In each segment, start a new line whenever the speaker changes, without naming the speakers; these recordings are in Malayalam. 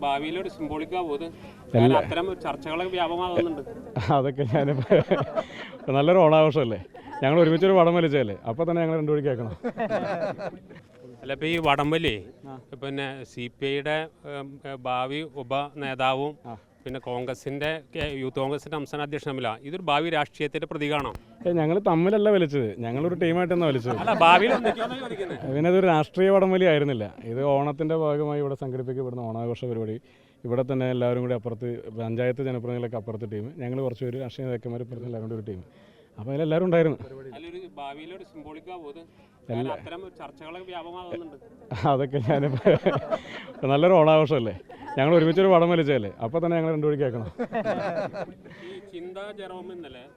ഭാവിയിലൊരു സിംബോളിക്കാവോ ഇത്? അത്തരം ചർച്ചകളൊക്കെ വ്യാപകമാകുന്നുണ്ട്.
അതൊക്കെ നല്ലൊരു ഓണാഘോഷമല്ലേ, ഞങ്ങൾ ഒരുമിച്ചൊരു വടം വലിച്ചതല്ലേ, അപ്പോൾ തന്നെ ഞങ്ങൾ രണ്ടു വഴി കേൾക്കണം.
അല്ല, ഇപ്പോൾ ഈ വടംവലി പിന്നെ CPIയുടെ ഭാവി ഉപനേതാവും പിന്നെ കോൺഗ്രസിൻ്റെ യൂത്ത് കോൺഗ്രസിൻ്റെ സംസ്ഥാന അധ്യക്ഷൻ തമ്മില, ഇതൊരു ഭാവി രാഷ്ട്രീയത്തിൻ്റെ പ്രതീകമാണോ?
ഞങ്ങൾ തമ്മിലല്ല വലിച്ചത്, ഞങ്ങളൊരു ടീമായിട്ടാണ് വലിച്ചത്.
അല്ല, ഭാവിയിൽ
പിന്നെ അതൊരു രാഷ്ട്രീയ വടംവലി ആയിരുന്നില്ല. ഇത് ഓണത്തിൻ്റെ ഭാഗമായി ഇവിടെ സംഘടിപ്പിക്കപ്പെടുന്ന ഓണാഘോഷ പരിപാടി. ഇവിടെ തന്നെ എല്ലാവരും കൂടി അപ്പുറത്ത് പഞ്ചായത്ത് ജനപ്രതിനിധികളൊക്കെ അപ്പുറത്ത് ടീം, ഞങ്ങൾ കുറച്ച് പേര് രാഷ്ട്രീയ നേതാക്കന്മാർ ഇപ്പുറത്ത് എല്ലാവരും കൂടി ഒരു ടീം. അപ്പോൾ അതിലെല്ലാവരും ഉണ്ടായിരുന്നു. അതൊക്കെ നല്ലൊരു ഓണാഘോഷമല്ലേ, ഞങ്ങൾ ഒരുമിച്ചൊരു വടം വലിച്ചതല്ലേ, അപ്പോൾ തന്നെ ഞങ്ങൾ രണ്ടു വഴി കേൾക്കണം.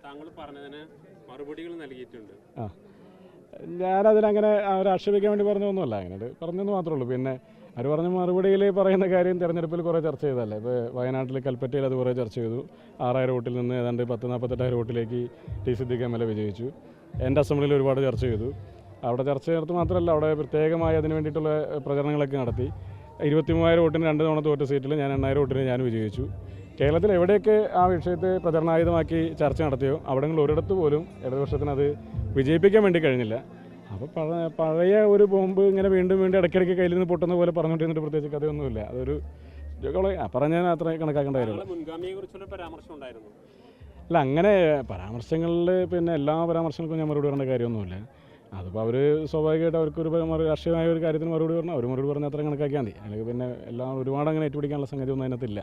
താങ്കൾ പറഞ്ഞതിന് മറുപടികൾ നൽകിയിട്ടുണ്ട്.
ഞാനതിനങ്ങനെ അവരെ ആക്ഷേപിക്കാൻ വേണ്ടി പറഞ്ഞതൊന്നുമല്ല, അങ്ങനെ പറഞ്ഞെന്ന് മാത്രമേ ഉള്ളൂ. പിന്നെ അവർ പറഞ്ഞ മറുപടിയിൽ പറയുന്ന കാര്യം തെരഞ്ഞെടുപ്പിൽ കുറേ ചർച്ച ചെയ്തതല്ലേ. ഇപ്പോൾ വയനാട്ടിൽ കൽപ്പറ്റയിൽ അത് കുറേ ചർച്ച ചെയ്തു. 6000 വോട്ടിൽ നിന്ന് ഏതാണ്ട് 10,48,000 വോട്ടിലേക്ക് ടി സിദ്ദീഖ് MLA വിജയിച്ചു. എൻ്റെ അസംബ്ലിയിൽ ഒരുപാട് ചർച്ച ചെയ്തു. അവിടെ ചർച്ച ചേർത്ത് മാത്രമല്ല, അവിടെ പ്രത്യേകമായി അതിന് വേണ്ടിയിട്ടുള്ള പ്രചരണങ്ങളൊക്കെ നടത്തി. 23,000 വോട്ടിന് 2 തവണ തോറ്റ സീറ്റിൽ ഞാൻ 8,000 വോട്ടിന് ഞാൻ വിജയിച്ചു. കേരളത്തിൽ എവിടെയൊക്കെ ആ വിഷയത്തെ പ്രചരണായുധമാക്കി ചർച്ച നടത്തിയോ അവിടെങ്ങളിൽ ഒരിടത്ത് പോലും ഇടതുപക്ഷത്തിന് അത് വിജയിപ്പിക്കാൻ വേണ്ടി കഴിഞ്ഞില്ല. അപ്പോൾ പഴയ ഒരു ബോംബ് ഇങ്ങനെ വീണ്ടും ഇടയ്ക്കിടയ്ക്ക് കയ്യിൽ നിന്ന് പൊട്ടുന്ന പോലെ പറഞ്ഞുകൊണ്ടിരുന്നിട്ട് പ്രത്യേകിച്ച് കഥയൊന്നുമില്ല. അതൊരു പറഞ്ഞാൽ അത്ര കണക്കാക്കേണ്ട കാര്യമുള്ളൂ. അല്ല, അങ്ങനെ പരാമർശങ്ങളിൽ പിന്നെ എല്ലാ പരാമർശങ്ങൾക്കും ഞാൻ മറുപടി പറയേണ്ട കാര്യമൊന്നുമില്ല. അതിപ്പോൾ അവർ സ്വാഭാവികമായിട്ട് അവർക്കൊരു രാഷ്ട്രീയമായ ഒരു കാര്യത്തിന് മറുപടി പറഞ്ഞാൽ അവർ മറുപടി പറഞ്ഞാൽ അത്ര കണക്കാക്കിയാൽ മതി. അല്ലെങ്കിൽ പിന്നെ എല്ലാം ഒരുപാട് അങ്ങനെ ഏറ്റുപിടിക്കാനുള്ള സംഗതി ഒന്നും അതിനകത്തില്ല.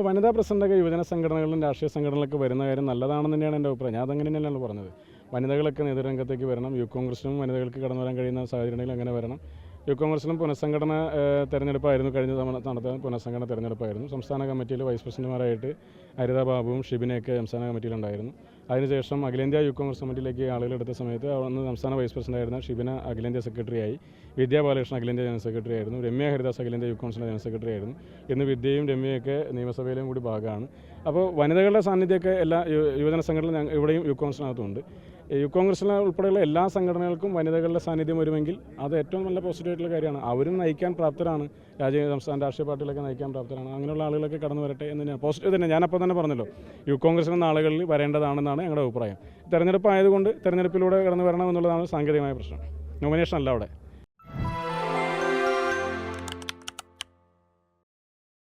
വനിതാ പ്രസിഡൻ്റൊക്കെ യുവജന സംഘടനകളിലും രാഷ്ട്രീയ സംഘടനകളിലൊക്കെ വരുന്ന കാര്യം നല്ലതാണെന്ന് തന്നെയാണ് എൻ്റെ അഭിപ്രായം. ഞാൻ അതങ്ങനെ തന്നെയാണ് പറഞ്ഞത്. വനിതകളൊക്കെ നേതൃരംഗത്തേക്ക് വരണം. യൂത്ത് കോൺഗ്രസിനും വനിതകൾക്ക് കടന്നു വരാൻ കഴിയുന്ന സാഹചര്യങ്ങളിൽ അങ്ങനെ വരണം. യൂത്ത് കോൺഗ്രസിലും പുനഃസംഘടന തെരഞ്ഞെടുപ്പായിരുന്നു, കഴിഞ്ഞ തവണ നടത്താൻ പുനഃസംഘടന തെരഞ്ഞെടുപ്പായിരുന്നു. സംസ്ഥാന കമ്മിറ്റിയിൽ വൈസ് പ്രസിഡന്റുമാരായിട്ട് ഹരിത ബാബുവും ഷിബിനെയൊക്കെ സംസ്ഥാന കമ്മിറ്റിയിലുണ്ടായിരുന്നു. അതിനുശേഷം അഖിലേന്ത്യാ യൂത്ത് കോൺഗ്രസ് കമ്മിറ്റിയിലേക്ക് ആളുകളെടുത്ത സമയത്ത് അന്ന് സംസ്ഥാന വൈസ് പ്രസിഡന്റായിരുന്ന ഷിബിന അഖിലേന്ത്യാ സെക്രട്ടറിയായി, വിദ്യാ ബാലകൃഷ്ണൻ അഖിലേന്ത്യാ ജനറൽ സെക്രട്ടറി ആയിരുന്നു, രമ്യ ഹരിദാസ് അഖിലേന്ത്യാ യൂത്ത് കോൺഗ്രസിൻ്റെ ജനറൽ സെക്രട്ടറി ആയിരുന്നു. ഇന്ന് വിദ്യയും രമ്യയൊക്കെ നിയമസഭയിലും കൂടി ഭാഗമാണ്. അപ്പോൾ വനിതകളുടെ സാന്നിധ്യമൊക്കെ എല്ലാ യുവജന സംഘടനകളും ഇവിടെയും യൂത്ത് കോൺഗ്രസിനകത്തുണ്ട്. യൂത്ത് കോൺഗ്രസിലെ ഉൾപ്പെടെയുള്ള എല്ലാ സംഘടനകൾക്കും വനിതകളുടെ സാന്നിധ്യം വരുമെങ്കിൽ അത് ഏറ്റവും നല്ല പോസിറ്റീവായിട്ടുള്ള കാര്യമാണ്. അവരും നയിക്കാൻ പ്രാപ്തരാണ്, സംസ്ഥാന രാഷ്ട്രീയ പാർട്ടികളൊക്കെ നയിക്കാൻ പ്രാപ്തരാണ്. അങ്ങനെയുള്ള ആളുകളൊക്കെ കടന്നു വരട്ടെ എന്ന് ഞാൻ പോസിറ്റീവ് തന്നെ ഞാനപ്പോൾ തന്നെ പറഞ്ഞല്ലോ, യൂത്ത് കോൺഗ്രസിൻ്റെ നാളുകളിൽ വരേണ്ടതാണെന്നാണ് ഞങ്ങളുടെ അഭിപ്രായം. തെരഞ്ഞെടുപ്പ് ആയതുകൊണ്ട് തെരഞ്ഞെടുപ്പിലൂടെ കടന്നു വരണം എന്നുള്ളതാണ് സാങ്കേതികമായ പ്രശ്നം. നോമിനേഷൻ അല്ല അവിടെ.